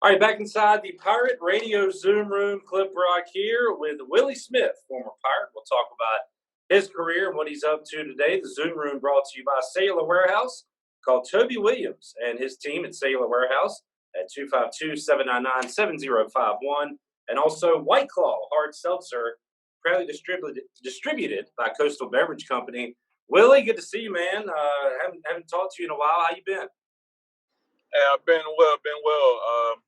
All right, back inside the Pirate Radio Zoom room, Clip Rock here with Willie Smith, former Pirate. We'll talk about his career and what he's up to today. The Zoom room brought to you by Sailor Warehouse. Call Toby Williams and his team at Sailor Warehouse at 252-799-7051. And also White Claw Hard Seltzer, proudly distributed by Coastal Beverage Company. Willie, good to see you, man. Haven't talked to you in a while. How you been? Hey, I've been well.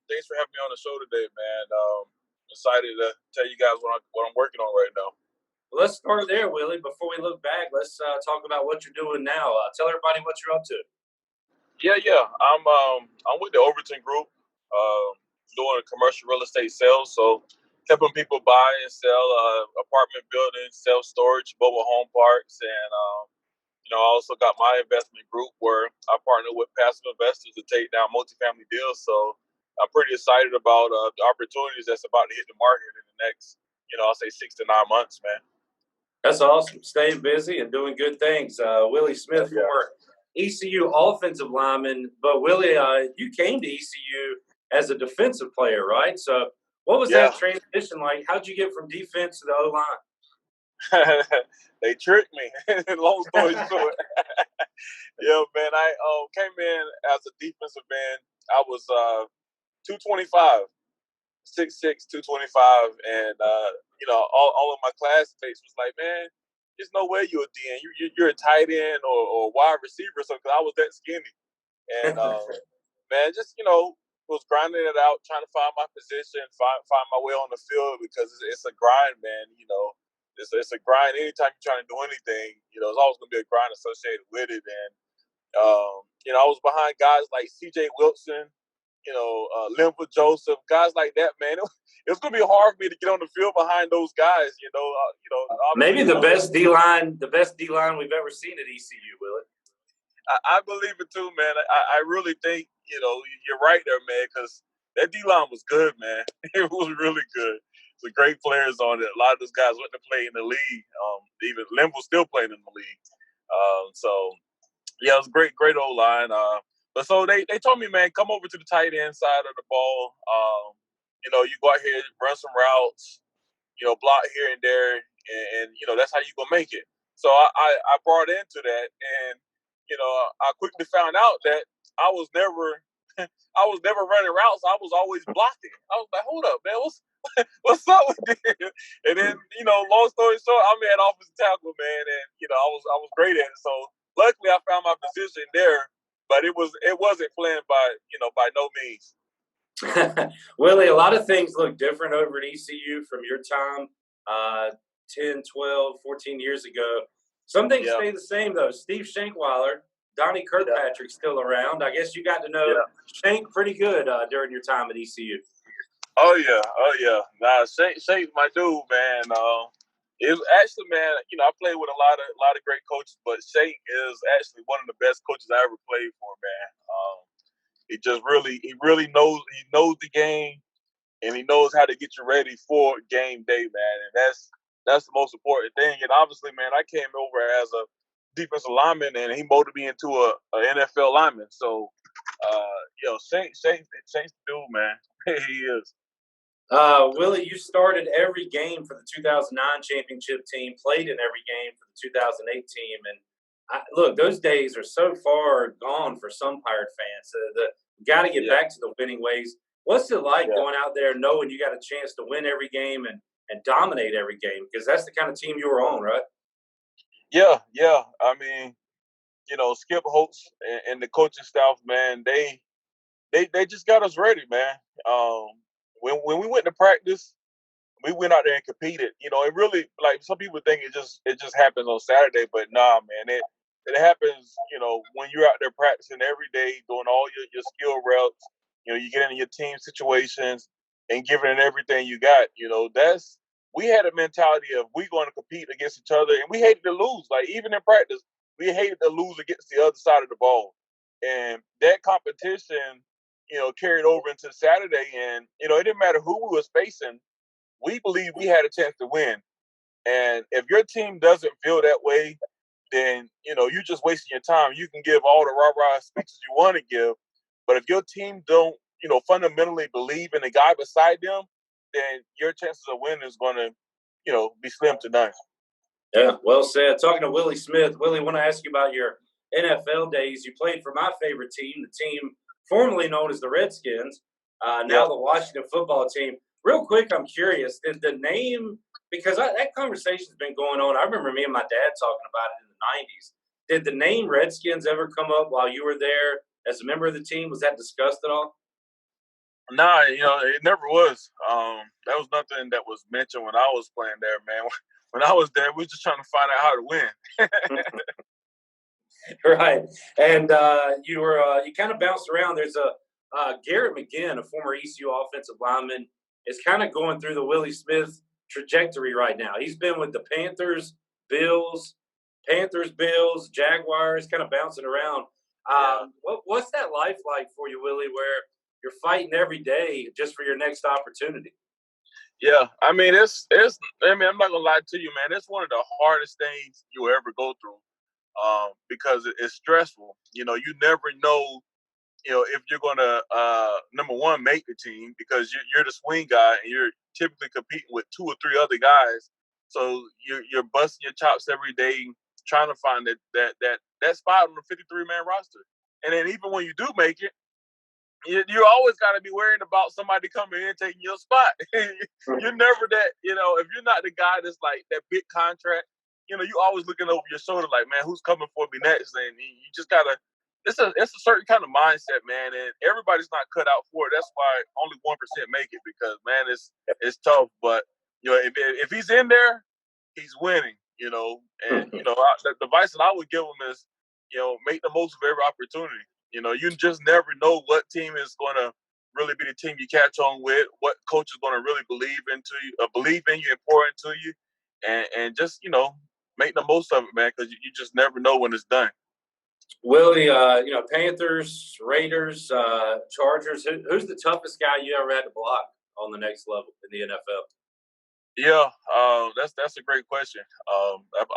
Thanks for having me on the show today, man. Excited to tell you guys what I'm working on right now. Well, let's start there, Willie. Before we look back, let's talk about what you're doing now. Tell everybody what you're up to. Yeah. I'm with the Overton Group, doing commercial real estate sales. So helping people buy and sell apartment buildings, self storage, mobile home parks, and I also got my investment group where I partner with passive investors to take down multifamily deals. So I'm pretty excited about the opportunities that's about to hit the market in the next, I'll say 6 to 9 months, man. That's awesome. Staying busy and doing good things. Willie Smith, former ECU offensive lineman. But, Willie, you came to ECU as a defensive player, right? So what was that transition like? How'd you get from defense to the O-line? They tricked me. Long story short. Yeah, man. I came in as a defensive end. I was 225, 6'6", 225, and all of my classmates was like, man, there's no way you're a DN. You're a tight end or wide receiver. So, because I was that skinny, and man, just was grinding it out, trying to find my position, find my way on the field because it's a grind, man. It's a grind. Anytime you're trying to do anything, there's always going to be a grind associated with it. And I was behind guys like C.J. Wilson, Limpa Joseph, guys like that, man. It was going to be hard for me to get on the field behind those guys. Maybe the best D line we've ever seen at ECU, Willie. I believe it too, man. I really think you're right there, man, because that D line was good, man. It was really good. Some great players on it. A lot of those guys went to play in the league. Even Lim was still playing in the league. It was a great old line. But so they told me, man, come over to the tight end side of the ball. You go out here, run some routes, block here and there, and that's how you gonna make it. So I brought into that, and I quickly found out that I was never running routes. I was always blocking. I was like, hold up, man, what's up with this? And then, long story short, I'm at offensive tackle, man, and I was great at it. So luckily I found my position there, but it wasn't planned by no means. Willie, a lot of things look different over at ECU from your time 10, 12, 14 years ago. Some things stay the same, though. Steve Shankweiler, Donnie Kirkpatrick still around. I guess you got to know Shank pretty good during your time at ECU. Oh yeah. Nah, Shank's my dude, man. It was actually, man, I played with a lot of great coaches, but Shank is actually one of the best coaches I ever played for, man. He really knows the game, and he knows how to get you ready for game day, man. And that's the most important thing. And obviously, man, I came over as a defensive lineman, and he molded me into a NFL lineman. So, Shank's the dude, man. He is. Willie, you started every game for the 2009 championship team, played in every game for the 2008 team. And look, those days are so far gone for some Pirate fans. Got to get back to the winning ways. What's it like going out there knowing you got a chance to win every game and dominate every game? Because that's the kind of team you were on, right? Yeah. I mean, Skip Holtz and the coaching staff, man, they just got us ready, man. When we went to practice, we went out there and competed. It really, like, some people think it just happens on Saturday, but nah, man, it happens. When you're out there practicing every day, doing all your skill reps. You get into your team situations and giving it everything you got. We had a mentality of we going to compete against each other, and we hated to lose. Like, even in practice, we hated to lose against the other side of the ball, and that competition, carried over into Saturday, and it didn't matter who we was facing. We believe we had a chance to win, and if your team doesn't feel that way, then you're just wasting your time. You can give all the rah-rah speeches you want to give, but if your team don't fundamentally believe in the guy beside them, then your chances of winning is going to, be slim to none. Yeah, well said. Talking to Willie Smith. Willie, I want to ask you about your NFL days. You played for my favorite team, the team formerly known as the Redskins, now Yep. the Washington football team. Real quick, I'm curious, did the name – because that conversation's been going on. I remember me and my dad talking about it in the 90s. Did the name Redskins ever come up while you were there as a member of the team? Was that discussed at all? Nah, it never was. That was nothing that was mentioned when I was playing there, man. When I was there, we were just trying to find out how to win. Right. And you kind of bounced around. There's a Garrett McGinn, a former ECU offensive lineman, is kind of going through the Willie Smith trajectory right now. He's been with the Bills, Jaguars, kind of bouncing around. What's that life like for you, Willie, where you're fighting every day just for your next opportunity? Yeah, I mean, I'm not gonna lie to you, man. It's one of the hardest things you'll ever go through, because it's stressful. You never know, if you're gonna number one make the team because you're the swing guy and you're typically competing with two or three other guys. So you're busting your chops every day trying to find that spot on the 53-man roster. And then even when you do make it, you always got to be worried about somebody coming in taking your spot. You're never that, if you're not the guy that's like that big contract, you always looking over your shoulder like, man, who's coming for me next? And you just got to, it's a certain kind of mindset, man. And everybody's not cut out for it. That's why only 1% make it because, man, it's tough. But, if he's in there, he's winning, And, the advice that I would give him is, make the most of every opportunity. You just never know what team is going to really be the team you catch on with, what coach is going to really believe in you and pour into you, and just, make the most of it, man, because you just never know when it's done. Willie, Panthers, Raiders, Chargers. Who's the toughest guy you ever had to block on the next level in the NFL? Yeah, that's a great question.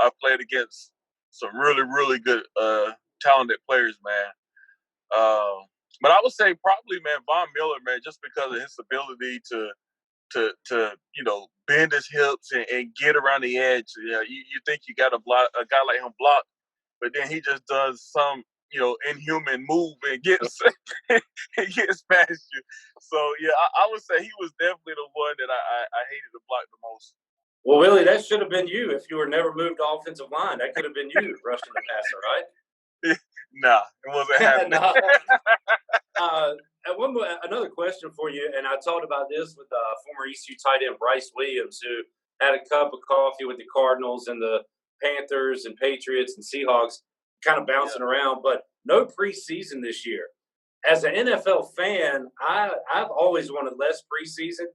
I've played against some really, really good, talented players, man. But I would say probably, man, Von Miller, man, just because of his ability to bend his hips and get around the edge. You think you got a guy like him block, but then he just does some inhuman move and gets and gets past you. So yeah, I would say he was definitely the one that I hated to block the most. Well, Willie, that should have been you if you were never moved to offensive line. That could have been you rushing the passer, right? Nah, it wasn't happening. Another question for you, and I talked about this with former ECU tight end Bryce Williams, who had a cup of coffee with the Cardinals and the Panthers and Patriots and Seahawks, kind of bouncing around, but no preseason this year. As an NFL fan, I've always wanted less preseason,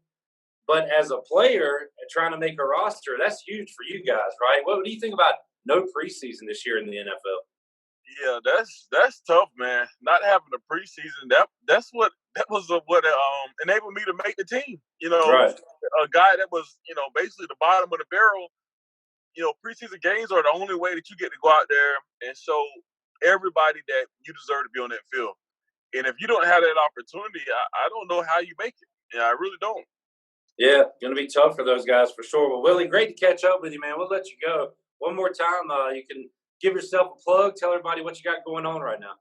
but as a player trying to make a roster, that's huge for you guys, right? What do you think about no preseason this year in the NFL? Yeah, that's tough, man. Not having a preseason, that was what enabled me to make the team. Right. A guy that was basically the bottom of the barrel. Preseason games are the only way that you get to go out there and show everybody that you deserve to be on that field. And if you don't have that opportunity, I don't know how you make it. Yeah, I really don't. Yeah, going to be tough for those guys for sure. Well, Willie, great to catch up with you, man. We'll let you go. One more time, you can give yourself a plug. Tell everybody what you got going on right now.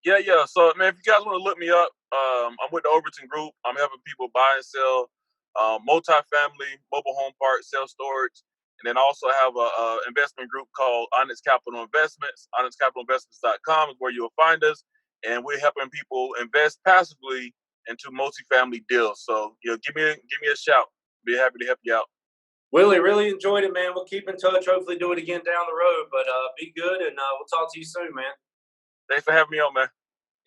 Yeah. So, man, if you guys want to look me up, I'm with the Overton Group. I'm helping people buy and sell multifamily, mobile home park, self-storage. And then also have a investment group called Onyx Capital Investments. OnyxCapitalInvestments.com is where you'll find us. And we're helping people invest passively into multifamily deals. So, give me a shout. Be happy to help you out. Willie, really enjoyed it, man. We'll keep in touch. Hopefully do it again down the road. But be good, and we'll talk to you soon, man. Thanks for having me on, man.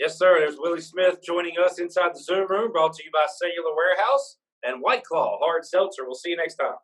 Yes, sir. There's Willie Smith joining us inside the Zoom room, brought to you by Cellular Warehouse and White Claw Hard Seltzer. We'll see you next time.